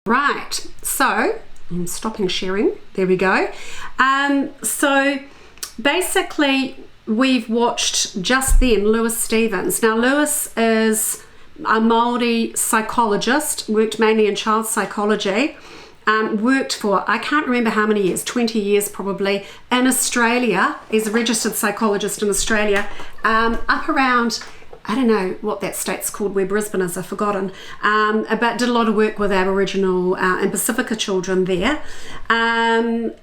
Right, so I'm stopping sharing. There we go. So basically, we've watched just then Lewis Stevens. Now, Lewis is a Māori psychologist, worked mainly in child psychology, worked for, I can't remember how many years, 20 years probably, in Australia. He's a registered psychologist in Australia, up around, I don't know what that state's called where Brisbane is, I've forgotten, but did a lot of work with Aboriginal and Pacifica children there. And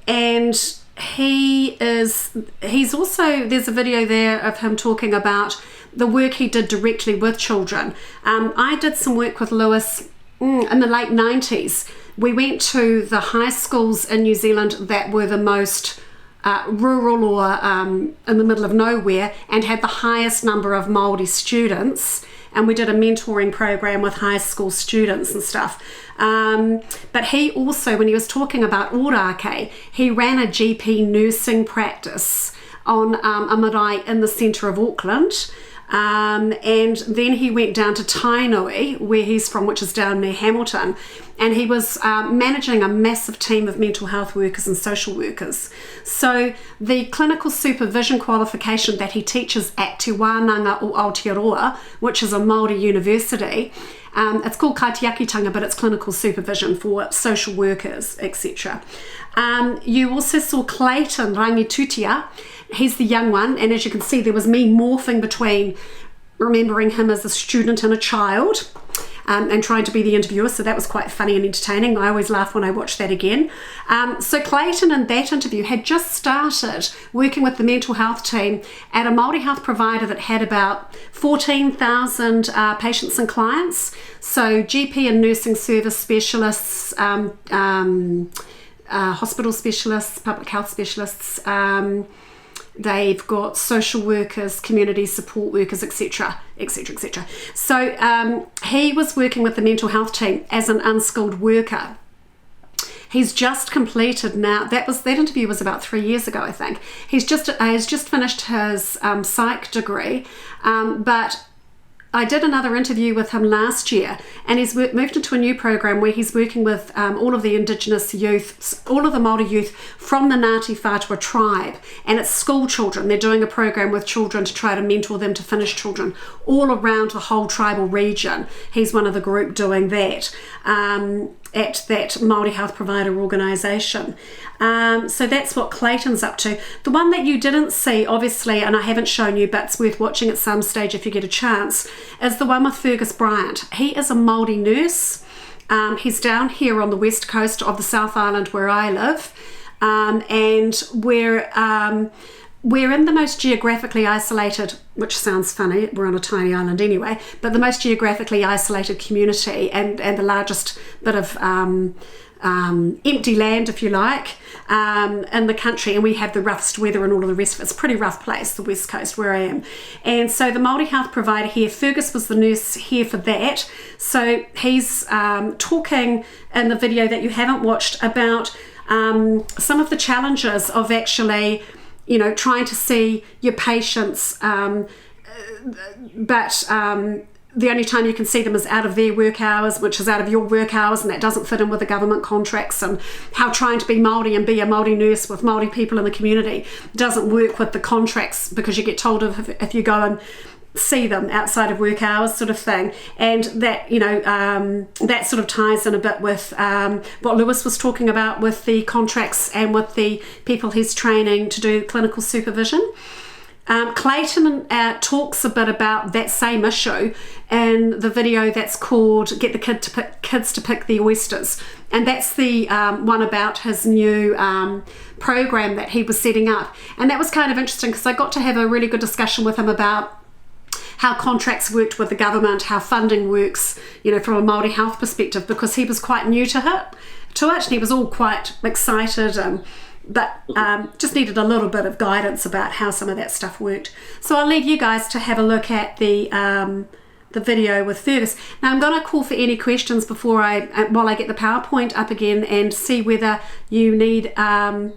he's also, there's a video there of him talking about the work he did directly with children. I did some work with Lewis in the late 90s. We went to the high schools in New Zealand that were the most rural or in the middle of nowhere and had the highest number of Māori students, and we did a mentoring program with high school students and stuff. But he also, when he was talking about ōrākei, he ran a GP nursing practice on a marae in the centre of Auckland. And then he went down to Tainui, where he's from, which is down near Hamilton, and he was managing a massive team of mental health workers and social workers. So the clinical supervision qualification that he teaches at Te Wānanga o Aotearoa, which is a Māori university, it's called kaitiakitanga, but it's clinical supervision for social workers, etc. You also saw Clayton Rangitutia. He's the young one, and as you can see, there was me morphing between remembering him as a student and a child, and trying to be the interviewer, so that was quite funny and entertaining. I always laugh when I watch that again. So Clayton in that interview had just started working with the mental health team at a Māori health provider that had about 14,000 patients and clients. So GP and nursing service specialists, hospital specialists, public health specialists, they've got social workers, community support workers, etc., etc., etc. So he was working with the mental health team as an unskilled worker. He's just completed now. That interview was about 3 years ago, I think. He's just finished his psych degree, but I did another interview with him last year, and he's moved into a new program where he's working with all of the indigenous youth, all of the Māori youth from the Ngāti Whātua tribe, and it's school children. They're doing a program with children to try to mentor them to finish children all around the whole tribal region. He's one of the group doing that at that Māori health provider organisation. So that's what Clayton's up to. The one that you didn't see, obviously, and I haven't shown you, but it's worth watching at some stage if you get a chance, is the one with Fergus Bryant. He is a Māori nurse. He's down here on the west coast of the South Island where I live, and we're in the most geographically isolated, which sounds funny, we're on a tiny island anyway, but the most geographically isolated community and the largest bit of empty land, if you like, in the country, and we have the roughest weather and all of the rest of it. It's a pretty rough place, the west coast where I am. And so the Māori health provider here, Fergus was the nurse here for that. So he's talking in the video that you haven't watched about some of the challenges of actually, trying to see your patients, but the only time you can see them is out of their work hours, which is out of your work hours, and that doesn't fit in with the government contracts, and how trying to be Māori and be a Māori nurse with Māori people in the community doesn't work with the contracts, because you get told if you go and see them outside of work hours, sort of thing. And that, that sort of ties in a bit with what Lewis was talking about with the contracts and with the people he's training to do clinical supervision. Clayton talks a bit about that same issue in the video that's called Get the Kids to Pick the Oysters, and that's the one about his new program that he was setting up. And that was kind of interesting because I got to have a really good discussion with him about how contracts worked with the government, how funding works, from a Māori health perspective, because he was quite new to it, and he was all quite excited, but just needed a little bit of guidance about how some of that stuff worked. So I'll leave you guys to have a look at the video with Fergus. Now I'm going to call for any questions while I get the PowerPoint up again, and see whether you need to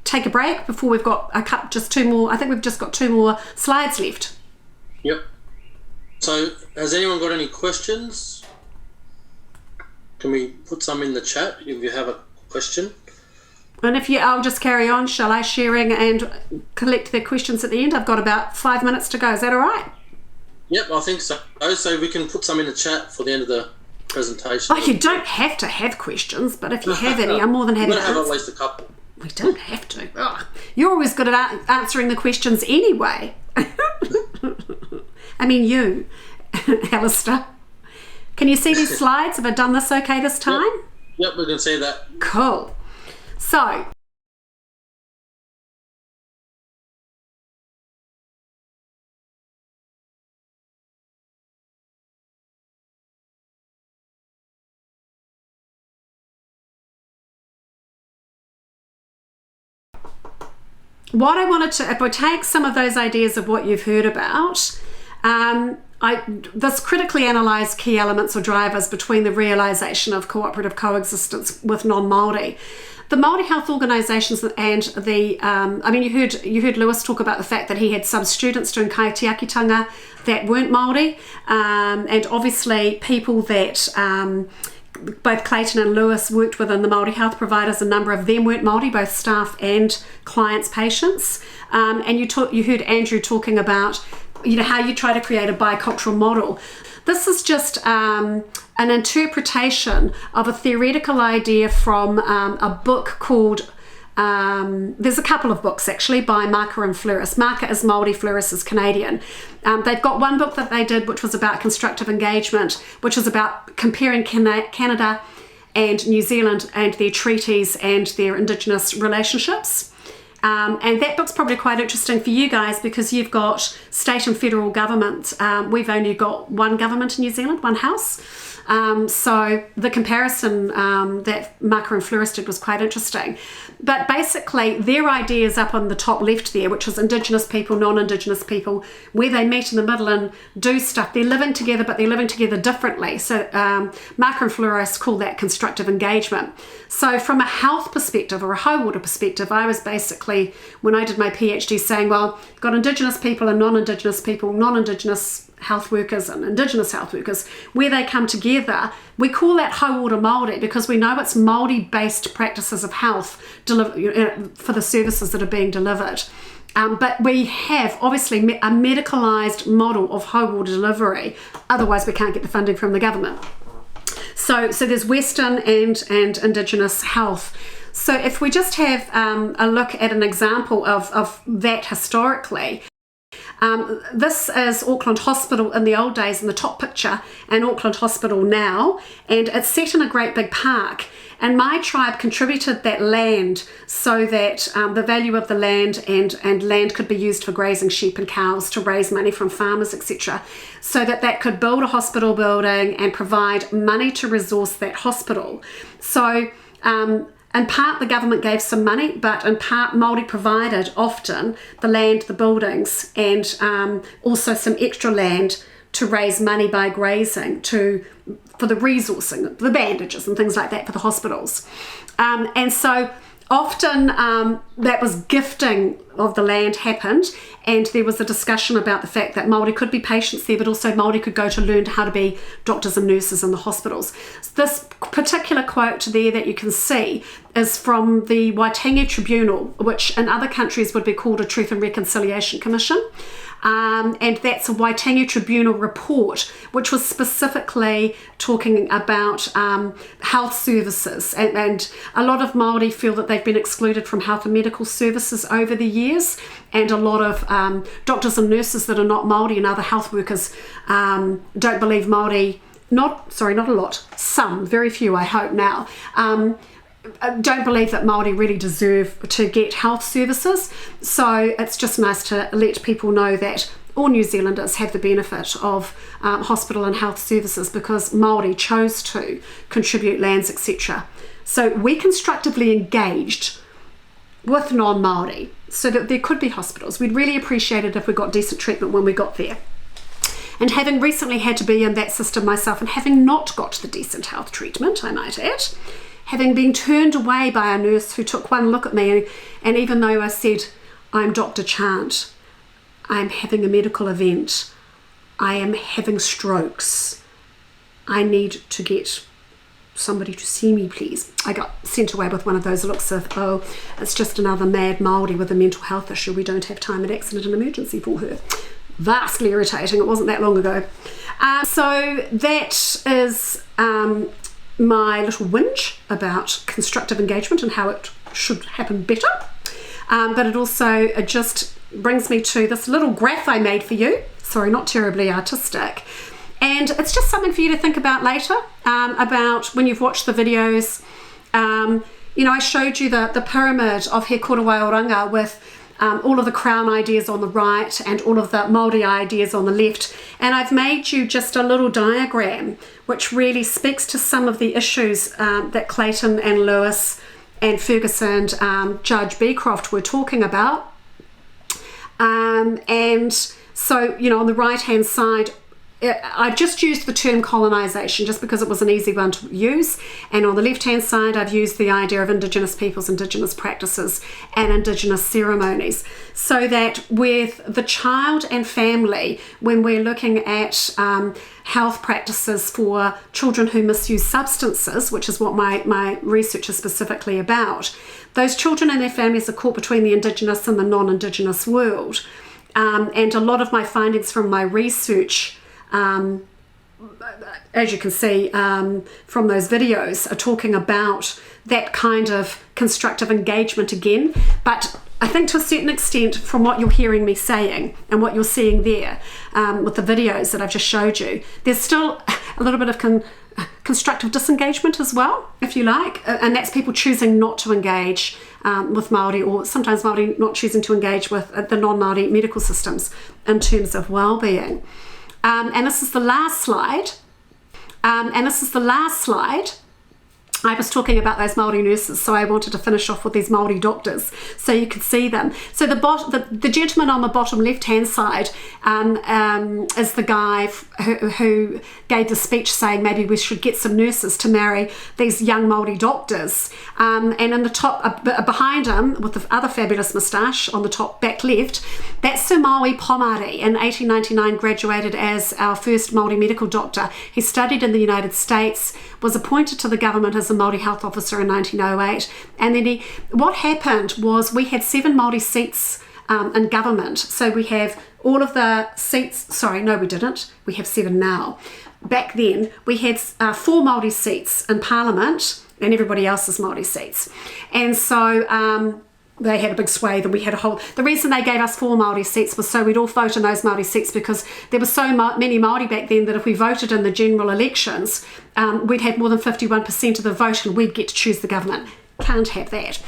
take a break before we've got just two more. I think we've just got two more slides left. Yep. So, has anyone got any questions? Can we put some in the chat if you have a question? And I'll just carry on, shall I, sharing and collect their questions at the end? I've got about 5 minutes to go. Is that all right? Yep, I think so. So we can put some in the chat for the end of the presentation. Oh, you don't have to have questions, but if you have any, I'm more than happy to answer. We're going to have at least a couple. We don't have to. Oh, you're always good at answering the questions anyway. I mean, you, Alistair. Can you see these slides? Have I done this okay this time? Yep, we can see that. Cool. So, what I wanted to, if I take some of those ideas of what you've heard about, this critically analysed key elements or drivers between the realisation of cooperative coexistence with non-Māori. The Māori health organisations and the, you heard Lewis talk about the fact that he had some students doing kaitiakitanga that weren't Māori, and obviously people that both Clayton and Lewis worked with in the Māori health providers, a number of them weren't Māori, both staff and clients, patients. And you heard Andrew talking about, how you try to create a bicultural model. This is just an interpretation of a theoretical idea from a book called, there's a couple of books actually by Maka and Fleuris. Maka is Māori, Fleuris is Canadian. They've got one book that they did which was about constructive engagement, which is about comparing Canada and New Zealand and their treaties and their indigenous relationships. And that book's probably quite interesting for you guys because you've got state and federal government. We've only got one government in New Zealand, one house. So the comparison that Maka and Fleuris did was quite interesting. But basically their idea is up on the top left there, which is Indigenous people, non-Indigenous people, where they meet in the middle and do stuff. They're living together, but they're living together differently. So Maka and Fleuris call that constructive engagement. So from a health perspective or a high water perspective, I was basically, when I did my PhD, saying, well, you've got Indigenous people and non-Indigenous people, non-Indigenous health workers and Indigenous health workers, where they come together. We call that high water Māori because we know it's Māori based practices of health for the services that are being delivered. But we have obviously a medicalised model of high water delivery, otherwise we can't get the funding from the government. So there's Western and Indigenous health. So if we just have a look at an example of that historically, this is Auckland Hospital in the old days in the top picture and Auckland Hospital now, and it's set in a great big park, and my tribe contributed that land so that the value of the land and land could be used for grazing sheep and cows to raise money from farmers, etc., so that could build a hospital building and provide money to resource that hospital. So in part, the government gave some money, but in part, Māori provided often the land, the buildings, and also some extra land to raise money by grazing for the resourcing, the bandages and things like that for the hospitals. And so often that was gifting of the land happened, and there was a discussion about the fact that Māori could be patients there, but also Māori could go to learn how to be doctors and nurses in the hospitals. This particular quote there that you can see is from the Waitangi Tribunal, which in other countries would be called a Truth and Reconciliation Commission. And that's a Waitangi Tribunal report, which was specifically talking about health services. And a lot of Māori feel that they've been excluded from health and medical services over the years. And a lot of doctors and nurses that are not Māori and other health workers don't believe Māori, not a lot, some, very few I hope now, don't believe that Māori really deserve to get health services. So it's just nice to let people know that all New Zealanders have the benefit of hospital and health services because Māori chose to contribute lands, etc. So we constructively engaged with non-Māori so that there could be hospitals. We'd really appreciate it if we got decent treatment when we got there. And having recently had to be in that system myself and having not got the decent health treatment, I might add, having been turned away by a nurse who took one look at me, and even though I said, I'm Dr. Chant, I'm having a medical event, I am having strokes. I need to get somebody to see me, please. I got sent away with one of those looks of, oh, it's just another mad Māori with a mental health issue. We don't have time and accident and emergency for her. Vastly irritating. It wasn't that long ago. So that is my little whinge about constructive engagement and how it should happen better. But it also just brings me to this little graph I made for you. Sorry, not terribly artistic. And it's just something for you to think about later, about when you've watched the videos. I showed you the pyramid of He Kora Wairanga with all of the Crown ideas on the right and all of the Māori ideas on the left. And I've made you just a little diagram which really speaks to some of the issues that Clayton and Lewis and Ferguson and Judge Beecroft were talking about. And so, on the right-hand side, I've just used the term colonisation just because it was an easy one to use, and on the left hand side I've used the idea of Indigenous peoples, Indigenous practices and Indigenous ceremonies, so that with the child and family, when we're looking at health practices for children who misuse substances, which is what my research is specifically about, those children and their families are caught between the Indigenous and the non-Indigenous world. And a lot of my findings from my research, as you can see from those videos, are talking about that kind of constructive engagement again. But I think to a certain extent, from what you're hearing me saying and what you're seeing there with the videos that I've just showed you, there's still a little bit of constructive disengagement as well, if you like, and that's people choosing not to engage with Māori, or sometimes Māori not choosing to engage with the non-Māori medical systems in terms of well-being. And this is the last slide. I was talking about those Māori nurses, so I wanted to finish off with these Māori doctors so you could see them. So the gentleman on the bottom left-hand side is the guy who gave the speech saying maybe we should get some nurses to marry these young Māori doctors. And in the top, behind him, with the other fabulous moustache on the top back left, that's Sir Maui Pomare. In 1899 graduated as our first Māori medical doctor. He studied in the United States, was appointed to the government as a Māori health officer in 1908, and then what happened was we had 7 Māori seats in government. So we have all of the seats, sorry, no we didn't, we have 7 now. Back then we had 4 Māori seats in Parliament and everybody else's Māori seats, and so they had a big swathe, and we had a whole... The reason they gave us 4 Māori seats was so we'd all vote in those Māori seats, because there were so many Māori back then that if we voted in the general elections, we'd have more than 51% of the vote and we'd get to choose the government. Can't have that.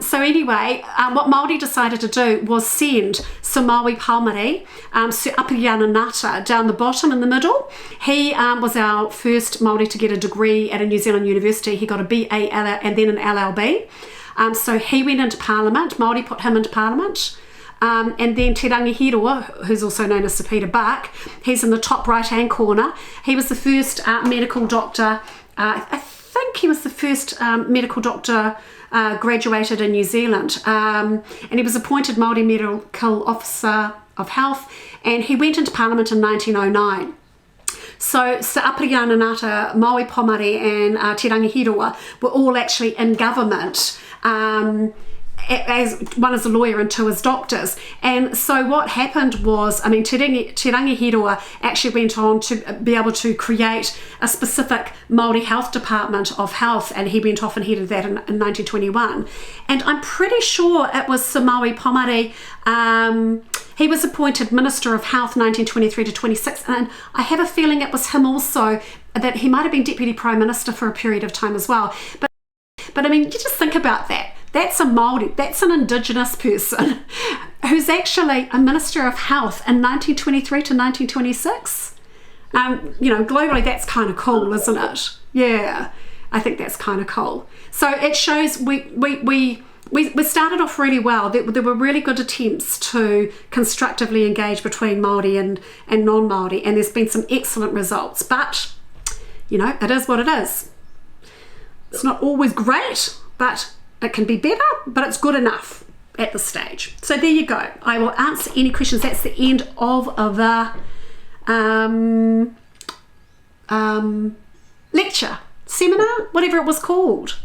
So anyway, what Māori decided to do was send Sir Maui Palmari, Sir Apiriana Ngata, down the bottom in the middle. He was our first Māori to get a degree at a New Zealand university. He got a BA and then an LLB. So he went into Parliament. Māori put him into Parliament. And then Te Rangi Hiroa, who's also known as Sir Peter Buck, he's in the top right-hand corner. He was the first medical doctor, I think he was the first medical doctor graduated in New Zealand. And he was appointed Māori Medical Officer of Health, and he went into Parliament in 1909. So Sir Apiriana Ngata, Maui Pomare and Te Rangi Hiroa were all actually in government, as one as a lawyer and 2 as doctors. And so what happened was, Te Rangi Hiroa actually went on to be able to create a specific Māori health department of health, and he went off and headed that in 1921. And I'm pretty sure it was Sir Maui Pomare, he was appointed Minister of Health 1923 to 26, and I have a feeling it was him also, that he might have been Deputy Prime Minister for a period of time as well. But you just think about that. That's a Māori, that's an Indigenous person who's actually a Minister of Health in 1923 to 1926. Globally that's kind of cool, isn't it? Yeah, I think that's kind of cool. So it shows we started off really well. There were really good attempts to constructively engage between Māori and non-Māori, and there's been some excellent results. But, it is what it is. It's not always great, but it can be better, but it's good enough. at this stage. So there you go. I will answer any questions. That's the end of the lecture, seminar, whatever it was called.